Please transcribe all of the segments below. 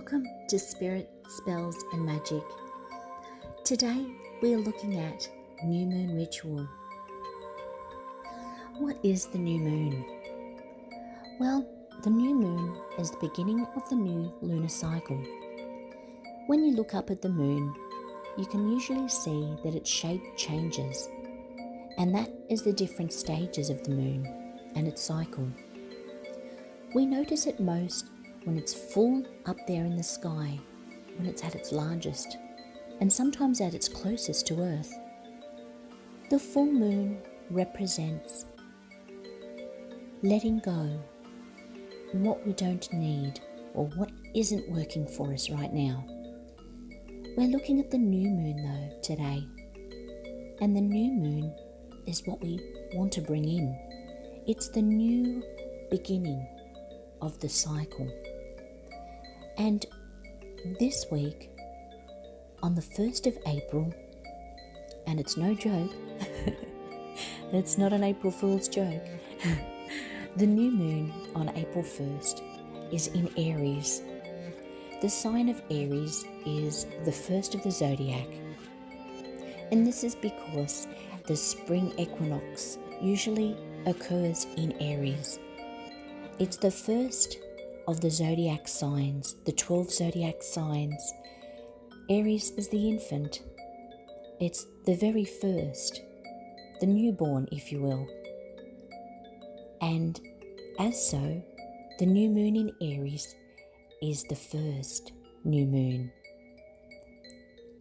Welcome to Spirit, Spells and Magic. Today we are looking at New Moon Ritual. What is the new moon? Well, the new moon is the beginning of the new lunar cycle. When you look up at the moon, you can usually see that its shape changes, and that is the different stages of the moon and its cycle. We notice it most when it's full up there in the sky, when it's at its largest, and sometimes at its closest to Earth. The full moon represents letting go what we don't need or what isn't working for us right now. We're looking at the new moon though today, and the new moon is what we want to bring in. It's the new beginning of the cycle. And this week, on the 1st of April, and it's no joke, it's not an April Fool's joke, the new moon on April 1st is in Aries. The sign of Aries is the first of the zodiac, and this is because the spring equinox usually occurs in Aries. It's the first of the zodiac signs, the 12 zodiac signs. Aries is the infant. It's the very first, the newborn, if you will. And as so, the new moon in Aries is the first new moon.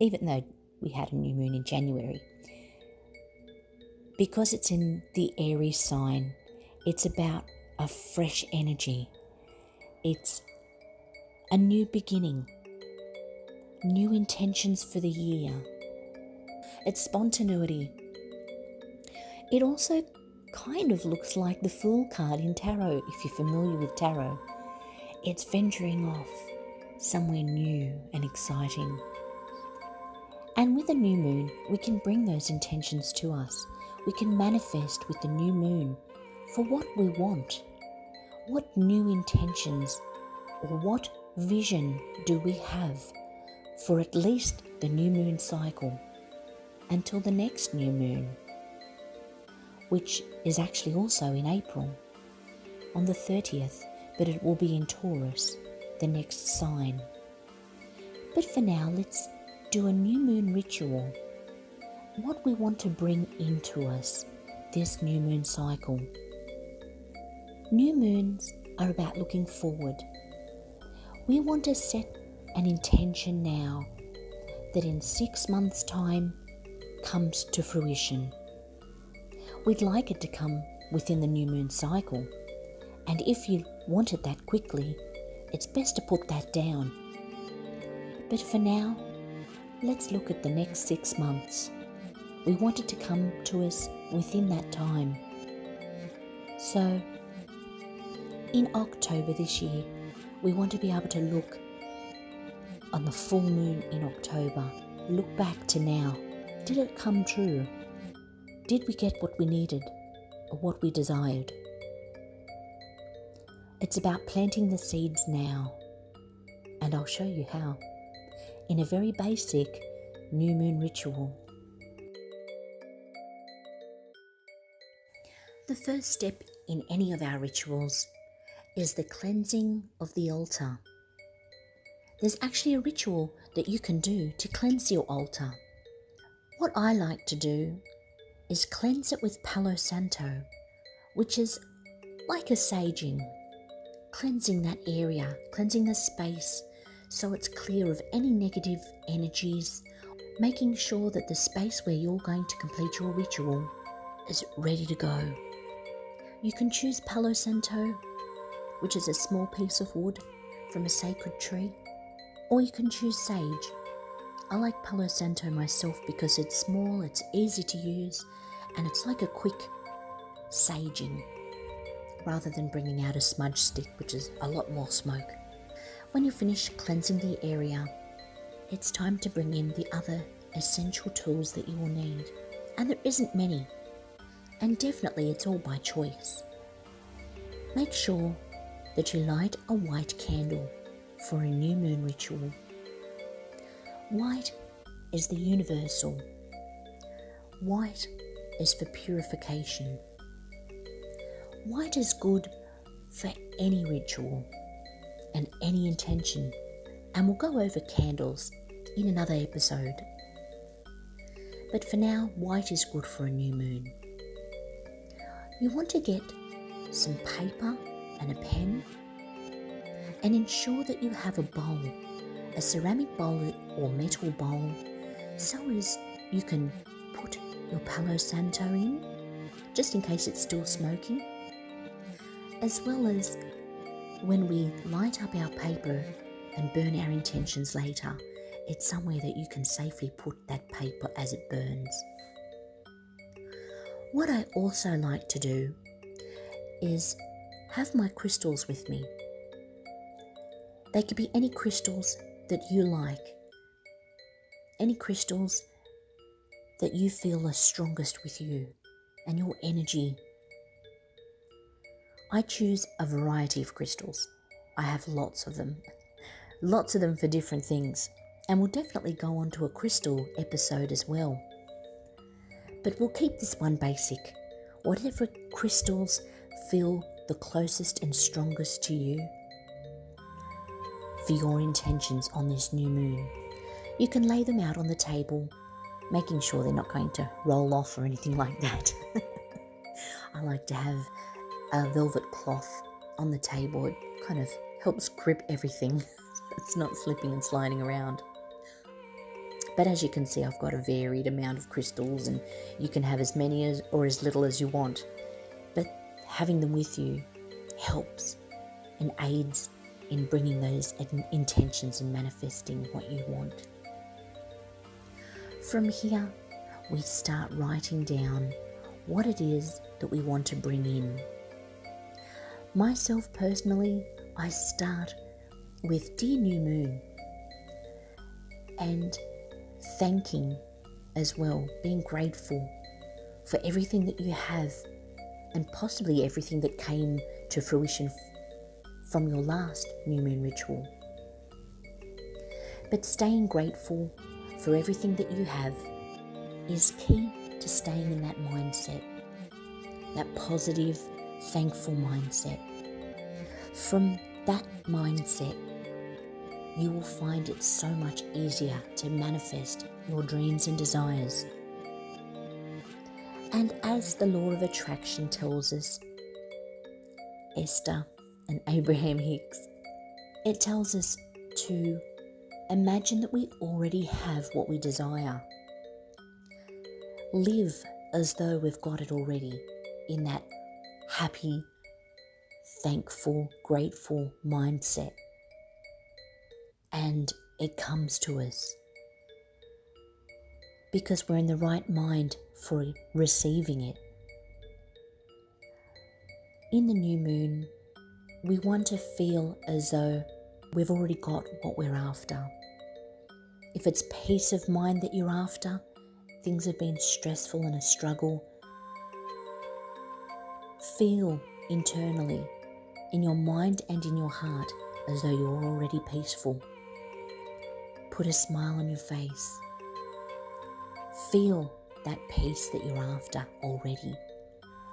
Even though we had a new moon in January. Because it's in the Aries sign, it's about a fresh energy. It's a new beginning, new intentions for the year. It's spontaneity. It also kind of looks like the Fool card in tarot, if you're familiar with tarot. It's venturing off somewhere new and exciting. And with a new moon, we can bring those intentions to us. We can manifest with the new moon for what we want. What new intentions or what vision do we have for at least the new moon cycle until the next new moon, which is actually also in April on the 30th, but it will be in Taurus, the next sign. But for now, let's do a new moon ritual. What we want to bring into us this new moon cycle. New moons are about looking forward. We want to set an intention now that in 6 months' time comes to fruition. We'd like it to come within the new moon cycle, and if you want it that quickly, it's best to put that down. But for now, let's look at the next 6 months. We want it to come to us within that time. So, in October this year, we want to be able to look on the full moon in October. Look back to now. Did it come true? Did we get what we needed or what we desired? It's about planting the seeds now, and I'll show you how in a very basic new moon ritual. The first step in any of our rituals is the cleansing of the altar. There's actually a ritual that you can do to cleanse your altar. What I like to do is cleanse it with Palo Santo, which is like a saging, cleansing that area, cleansing the space so it's clear of any negative energies, making sure that the space where you're going to complete your ritual is ready to go. You can choose Palo Santo, which is a small piece of wood from a sacred tree, or you can choose sage. I like Palo Santo myself because it's small, it's easy to use, and it's like a quick saging rather than bringing out a smudge stick, which is a lot more smoke. When you finish cleansing the area, it's time to bring in the other essential tools that you will need. And there isn't many, and definitely it's all by choice. Make sure that you light a white candle for a new moon ritual. White is the universal. White is for purification. White is good for any ritual and any intention, and we'll go over candles in another episode. But for now, white is good for a new moon. You want to get some paper and a pen and ensure that you have a bowl, a ceramic bowl or metal bowl, so as you can put your Palo Santo in, just in case it's still smoking, as well as when we light up our paper and burn our intentions later, it's somewhere that you can safely put that paper as it burns. What I also like to do is have my crystals with me. They could be any crystals that you like, any crystals that you feel are strongest with you and your energy. I choose a variety of crystals. I have lots of them for different things, and we'll definitely go on to a crystal episode as well. But we'll keep this one basic. Whatever crystals feel the closest and strongest to you for your intentions on this new moon. You can lay them out on the table, making sure they're not going to roll off or anything like that. I like to have a velvet cloth on the table. It kind of helps grip everything. It's not slipping and sliding around. But as you can see, I've got a varied amount of crystals, and you can have as many as or as little as you want. But having them with you helps and aids in bringing those intentions and manifesting what you want. From here, we start writing down what it is that we want to bring in. Myself personally, I start with Dear New Moon and thanking as well, being grateful for everything that you have and possibly everything that came to fruition from your last new moon ritual. But staying grateful for everything that you have is key to staying in that mindset, that positive, thankful mindset. From that mindset, you will find it so much easier to manifest your dreams and desires. And as the law of attraction tells us, Esther and Abraham Hicks, it tells us to imagine that we already have what we desire. Live as though we've got it already, in that happy, thankful, grateful mindset. And it comes to us because we're in the right mind for receiving it. In the new moon, we want to feel as though we've already got what we're after. If it's peace of mind that you're after, things have been stressful and a struggle, feel internally, in your mind and in your heart, as though you're already peaceful. Put a smile on your face. Feel that peace that you're after already,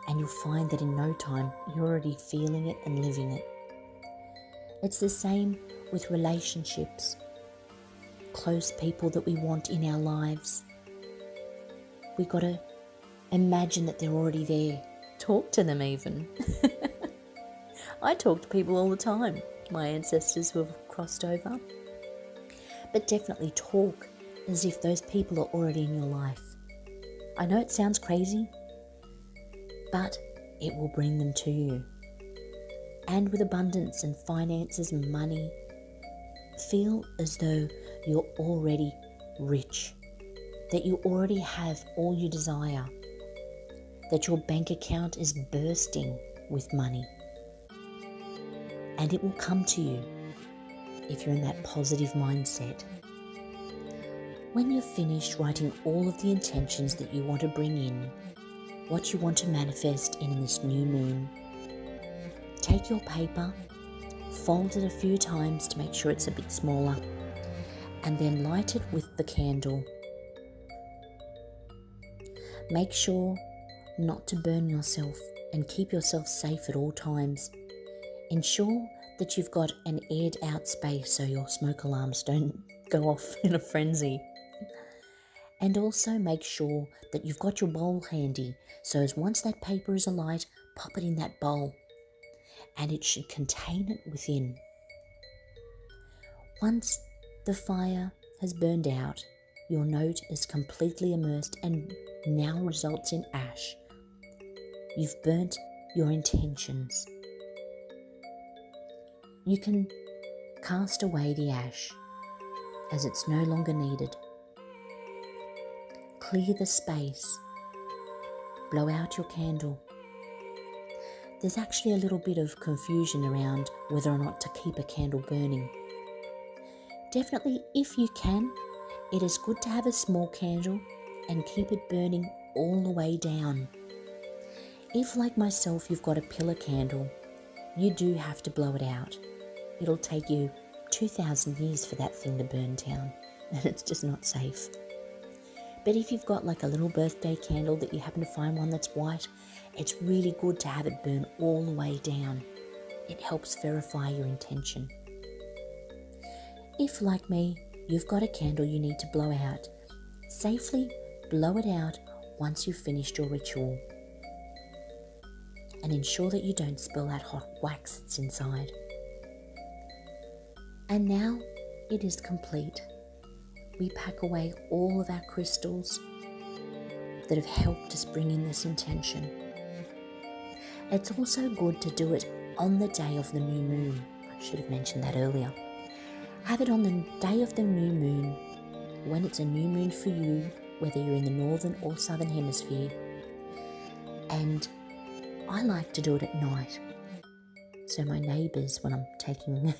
and you'll find that in no time you're already feeling it and living it. It's the same with relationships, close people that we want in our lives. We've got to imagine that they're already there. Talk to them even. I talk to people all the time, my ancestors who have crossed over. But definitely talk as if those people are already in your life. I know it sounds crazy, but it will bring them to you. And with abundance and finances and money, feel as though you're already rich, that you already have all you desire, that your bank account is bursting with money. And it will come to you if you're in that positive mindset. When you've finished writing all of the intentions that you want to bring in, what you want to manifest in this new moon, take your paper fold it a few times to make sure it's a bit smaller, and then light it with the candle. Make sure not to burn yourself and keep yourself safe at all times. Ensure that you've got an aired out space so your smoke alarms don't go off in a frenzy. And also make sure that you've got your bowl handy, so as once that paper is alight, pop it in that bowl, and it should contain it within. Once the fire has burned out, your note is completely immersed and now results in ash. You've burnt your intentions. You can cast away the ash as it's no longer needed. Clear the space. Blow out your candle. There's actually a little bit of confusion around whether or not to keep a candle burning. Definitely, if you can, it is good to have a small candle and keep it burning all the way down. If, like myself, you've got a pillar candle, you do have to blow it out. It'll take you 2,000 years for that thing to burn down, and it's just not safe. But if you've got like a little birthday candle that you happen to find one that's white, it's really good to have it burn all the way down. It helps verify your intention. If, like me, you've got a candle you need to blow out, safely blow it out once you've finished your ritual. And ensure that you don't spill that hot wax that's inside. And now it is complete. We pack away all of our crystals that have helped us bring in this intention. It's also good to do it on the day of the new moon. I should have mentioned that earlier. Have it on the day of the new moon, when it's a new moon for you, whether you're in the northern or southern hemisphere. And I like to do it at night. So my neighbours, when I'm taking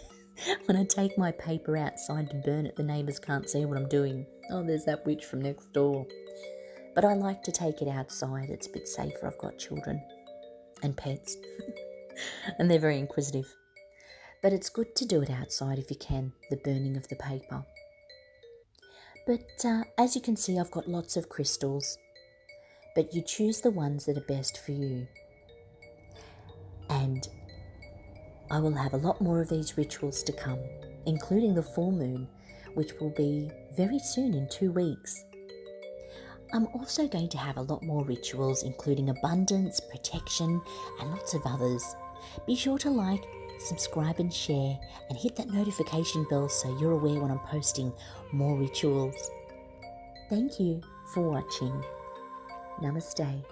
when I take my paper outside to burn it, the neighbours can't see what I'm doing. Oh, there's that witch from next door. But I like to take it outside. It's a bit safer. I've got children and pets. And they're very inquisitive. But it's good to do it outside if you can, the burning of the paper. But as you can see, I've got lots of crystals. But you choose the ones that are best for you. And I will have a lot more of these rituals to come, including the full moon, which will be very soon in 2 weeks. I'm also going to have a lot more rituals, including abundance, protection, and lots of others. Be sure to like, subscribe and share, and hit that notification bell so you're aware when I'm posting more rituals. Thank you for watching. Namaste.